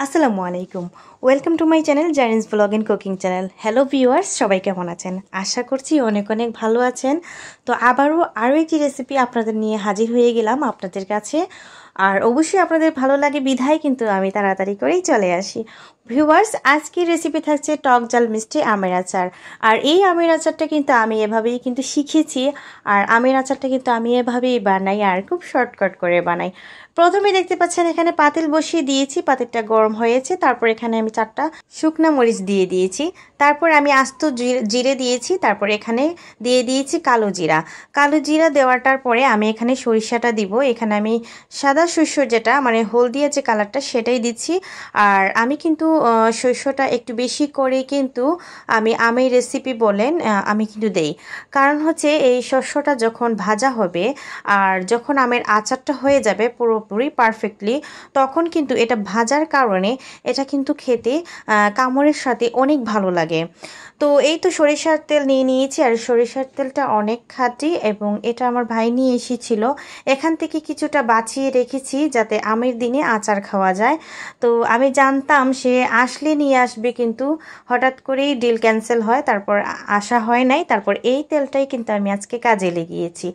আসসালামু আলাইকুম। Welcome to my channel journeys blog and cooking channel. Hello viewers, সবাই কেমন আছেন? আশা করছি অনেক অনেক ভালো আছেন। তো আরও একটি রেসিপি আপনাদের নিয়ে হাজির হয়ে গেলাম আপনাদের কাছে। আর অবশ্যই আপনাদের ভালো লাগে বিধায় কিন্তু আমি তাড়াতাড়ি করেই চলে আসি। ভিউয়ার্স, আজকের রেসিপি থাকছে টক ঝাল মিষ্টি আমের আচার। আর এই আমের আচারটা কিন্তু আমি এভাবেই কিন্তু শিখেছি। আর আমের আচারটা কিন্তু আমি এভাবেই বানাই আর খুব শর্টকাট করে বানাই। প্রথমে দেখতে পাচ্ছেন এখানে পাতিল বসিয়ে দিয়েছি, পাতিলটা গরম হয়েছে। তারপর এখানে আমি 4টা শুকনা মরিচ দিয়ে দিয়েছি। তারপর আমি আস্ত জিরে দিয়েছি। তারপর এখানে দিয়ে দিয়েছি কালো জিরা। কালো জিরা দেওয়াটার পরে আমি এখানে সরিষাটা দিব। এখানে আমি সাদা শস্য যেটা মানে হলদিয়া যে কালারটা সেটাই দিচ্ছি। আর আমি কিন্তু শস্যটা একটু বেশি করে কিন্তু আমি আমের রেসিপি বলেন আমি কিন্তু দেই। কারণ হচ্ছে এই শস্যটা যখন ভাজা হবে আর যখন আমের আচারটা হয়ে যাবে পুরোপুরি পারফেক্টলি, তখন কিন্তু এটা ভাজার কারণে এটা কিন্তু খেতে কামড়ের সাথে অনেক ভালো লাগে। তো এই তো সরিষার তেল নিয়ে নিয়েছি। আর সরিষার তেলটা অনেক খাঁটি এবং এটা আমার ভাই নিয়ে এসেছিল। এখান থেকে কিছুটা বাঁচিয়ে রেখেছি যাতে আমের দিনে আচার খাওয়া যায়। তো আমি জানতাম সে আসলে নিয়ে আসবে, কিন্তু হঠাৎ করেই ডিল ক্যান্সেল হয়, তারপর আসা হয় নাই। তারপর এই তেলটাই কিন্তু আমি আজকে কাজে লাগিয়েছি।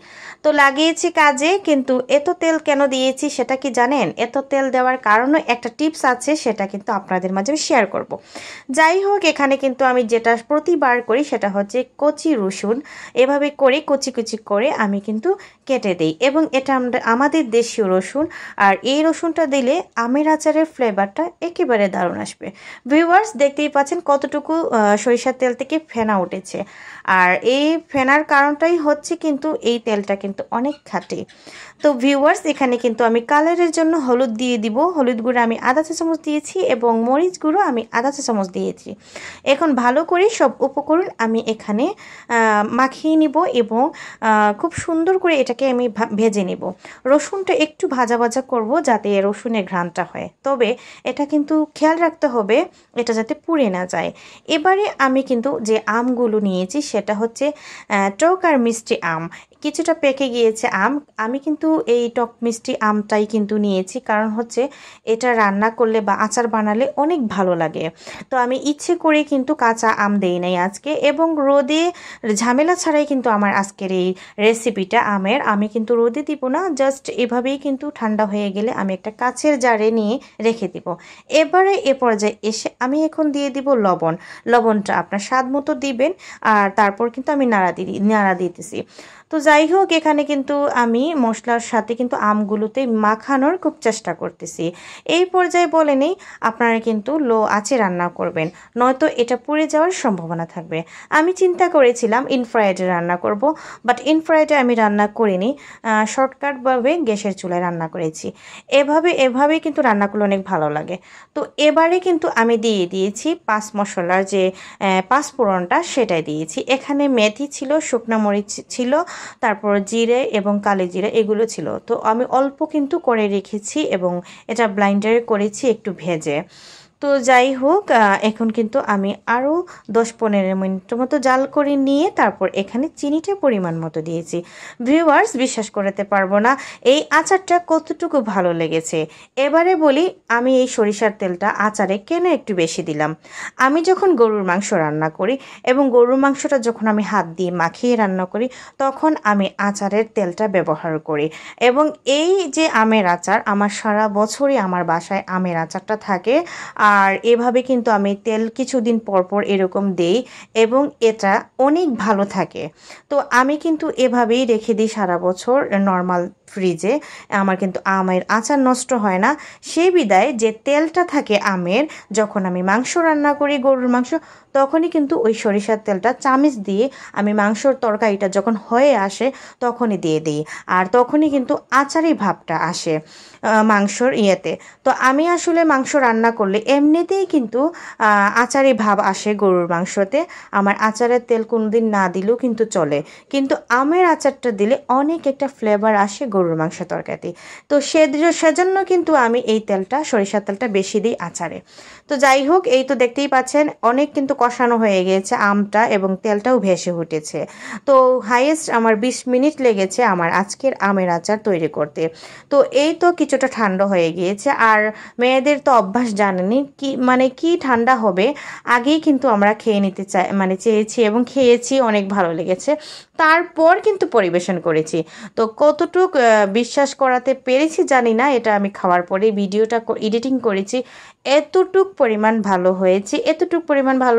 তো লাগিয়েছি কাজে, কিন্তু এত তেল কেন দিয়েছি সেটা কি জানেন? এত তেল দেওয়ার কারণে একটা টিপস আছে, সেটা কিন্তু আপনাদের মাঝে শেয়ার করব। যাই হোক, এখানে কিন্তু আমি যেটা প্রতিবার করি সেটা হচ্ছে কচি রসুন এভাবে করে কুচি কুচি করে আমি কিন্তু কেটে দিই, এবং এটা আমাদের দেশীয় রসুন। আর এই রসুনটা দিলে আমের আচারের ফ্লেভারটা একেবারে দারুণ আসবে। ভিউয়ার্স, দেখতেই পাচ্ছেন কতটুকু সরিষার তেল থেকে ফেনা উঠেছে। আর এই ফেনার কারণটাই হচ্ছে কিন্তু এই তেলটা কিন্তু অনেক খাঁটি। তো ভিউয়ার্স, এখানে কিন্তু আমি কালারের জন্য হলুদ দিয়ে দিব। হলুদ গুঁড়ো আমি আধা চা চামচ দিয়েছি এবং মরিচ গুঁড়ো আমি আধা চা চামচ দিয়েছি। এখন ভালো করে সব উপকরণ আমি এখানে মাখিয়ে নিব এবং খুব সুন্দর করে এটাকে আমি ভেজে নিব। রসুনটা একটু ভাজা ভাজা করব যাতে রসুনের ঘ্রাণটা হয়, তবে এটা কিন্তু খেয়াল রাখতে হবে এটা যাতে পুড়ে না যায়। এবারে আমি কিন্তু যে আমগুলো নিয়েছি সেটা হচ্ছে টক আর মিষ্টি আম। কিছুটা পেকে গিয়েছে আম, আমি কিন্তু এই টক মিষ্টি আমটাই কিন্তু নিয়েছি, কারণ হচ্ছে এটা রান্না করলে বা আচার বানালে অনেক ভালো লাগে। তো আমি ইচ্ছে করে কিন্তু কাঁচা আম দেই নাই আজকে, এবং রোদে ঝামেলা ছাড়াই কিন্তু আমার আজকের এই রেসিপিটা আমের। আমি কিন্তু রোদে দিব না, জাস্ট এভাবেই কিন্তু ঠান্ডা হয়ে গেলে আমি একটা কাচের জারে নিয়ে রেখে দিব। এবারে এ পর্যায়ে এসে আমি এখন দিয়ে দিব লবণ। লবণটা আপনার স্বাদ মতো দিবেন। আর তারপর কিন্তু আমি নাড়া দিতেছি। তো যাই হোক, এখানে কিন্তু আমি মশলার সাথে কিন্তু আমগুলোতে মাখানোর খুব চেষ্টা করতেছি। এই পর্যায়ে বলে নেই, আপনারা কিন্তু লো আঁচে রান্না করবেন, নয়তো এটা পুড়ে যাওয়ার সম্ভাবনা থাকবে। আমি চিন্তা করেছিলাম ইনফ্রারেডে রান্না করব, বাট ইনফ্রারেডে আমি রান্না করিনি, শর্টকাটভাবে গ্যাসের চুলায় রান্না করেছি। এভাবে কিন্তু রান্না করলে অনেক ভালো লাগে। তো এবারে কিন্তু আমি দিয়ে দিয়েছি পাঁচ মশলার যে পাঁচফোড়নটা, সেটাই দিয়েছি। এখানে মেথি ছিল, শুকনো মরিচ ছিল, তারপর জিরে এবং কালো জিরে এগুলো ছিল। তো আমি অল্প কিন্তু করে রেখেছি এবং এটা ব্লাইন্ডারে করেছি একটু ভেজে। তো যাই হোক, এখন কিন্তু আমি আরও 10-15 মিনিটের মতো জাল করে নিয়ে তারপর এখানে চিনিটা পরিমাণ মতো দিয়েছি। ভিউয়ার্স, বিশ্বাস করতে পারবো না এই আচারটা কতটুকু ভালো লেগেছে। এবারে বলি আমি এই সরিষার তেলটা আচারে কেন একটু বেশি দিলাম। আমি যখন গরুর মাংস রান্না করি এবং গরুর মাংসটা যখন আমি হাত দিয়ে মাখিয়ে রান্না করি, তখন আমি আচারের তেলটা ব্যবহার করি। এবং এই যে আমের আচার, আমার সারা বছরই আমার বাসায় আমের আচারটা থাকে। আর এভাবে কিন্তু আমি তেল কিছুদিন পর পর এরকম দেই এবং এটা অনেক ভালো থাকে। তো আমি কিন্তু এভাবেই রেখে দিই সারা বছর নর্মাল ফ্রিজে। আমার কিন্তু আমের আচার নষ্ট হয় না। সেই বিদায় যে তেলটা থাকে আমের, যখন আমি মাংস রান্না করি গরুর মাংস, তখনই কিন্তু ওই সরিষার তেলটা চামচ দিয়ে আমি মাংসর তরকারিটা যখন হয়ে আসে তখনই দিয়ে দিই। আর তখনই কিন্তু আচারি ভাবটা আসে মাংসর ইয়েতে। তো আমি আসলে মাংস রান্না করলে এমনিতেই কিন্তু আচারি ভাব আসে গরুর মাংসতে। আমার আচারের তেল কোনোদিন না দিলেও কিন্তু চলে, কিন্তু আমের আচারটা দিলে অনেক একটা ফ্লেভার আসে গরুর মাংস তরকারি। তো সেজন্য কিন্তু আমি এই তেলটা, সরিষার তেলটা বেশি দিই আচারে। তো যাই হোক, এই তো দেখতেই পাচ্ছেন অনেক কিন্তু কষানো হয়ে গিয়েছে আমটা এবং তেলটাও ভেসে উঠেছে। তো হাইয়েস্ট আমার 20 মিনিট লেগেছে আমার আজকের আমের আচার তৈরি করতে। তো এই তো কিছুটা ঠান্ডা হয়ে গিয়েছে, আর মেয়েদের তো অভ্যাস জানেনি কি ঠান্ডা হবে, আগেই কিন্তু আমরা খেয়ে নিতে চেয়েছি এবং খেয়েছি, অনেক ভালো লেগেছে। তারপর কিন্তু পরিবেশন করেছি। তো কতটুক বিশ্বাস করাতে পেরেছি জানি না, এটা আমি খাওয়ার পরে ভিডিওটা এডিটিং করেছি। এতটুক পরিমাণ ভালো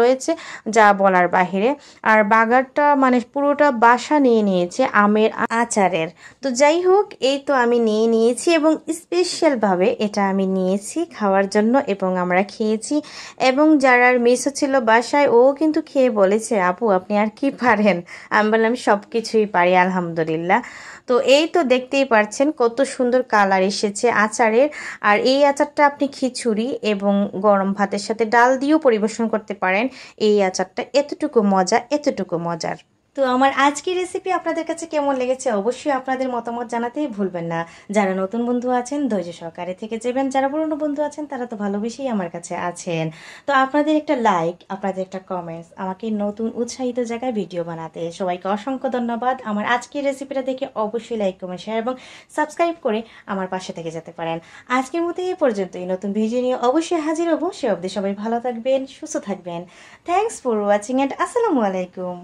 হয়েছে যা বলার বাহিরে। আর বাগারটা পুরোটা বাসা নিয়ে নিয়েছে আমের আচারের। তো যাই হোক, এই তো আমি নিয়ে নিয়েছি এবং স্পেশালভাবে এটা আমি নিয়েছি খাওয়ার জন্য এবং আমরা খেয়েছি। এবং যারা মিসও ছিল বাসায়, ও কিন্তু খেয়ে বলেছে, আপু আপনি আর কি পারেন? আমি বললাম সব কিছুই পারি আলহামদুলিল্লাহ। তো এই তো দেখতেই পাচ্ছেন কত সুন্দর কালার এসেছে আচারের। আর এই আচারটা আপনি খিচুড়ি এবং গরম ভাতের সাথে ডাল দিয়েও পরিবেশন করতে পারেন। এই আচারটা এতটুকু মজার। তো আমার আজকের রেসিপি আপনাদের কাছে কেমন লেগেছে অবশ্যই আপনাদের মতামত জানাতেই ভুলবেন না। যারা নতুন বন্ধু আছেন ধৈর্য সহকারে থেকে যাবেন, যারা পুরনো বন্ধু আছেন তারা তো ভালোবেসেই আমার কাছে আছেন। তো আপনাদের একটা লাইক, আপনাদের একটা কমেন্টস আমাকে নতুন উৎসাহিত জায়গায় ভিডিও বানাতে। সবাইকে অসংখ্য ধন্যবাদ। আমার আজকের রেসিপিটা দেখে অবশ্যই লাইক, কমেন্ট, শেয়ার এবং সাবস্ক্রাইব করে আমার পাশে থেকে যেতে পারেন। আজকের মতো এই পর্যন্তই। নতুন ভিডিও নিয়ে অবশ্যই হাজির হব। সে অবধি সবাই ভালো থাকবেন, সুস্থ থাকবেন। থ্যাংকস ফর ওয়াচিং অ্যান্ড আসসালামু আলাইকুম।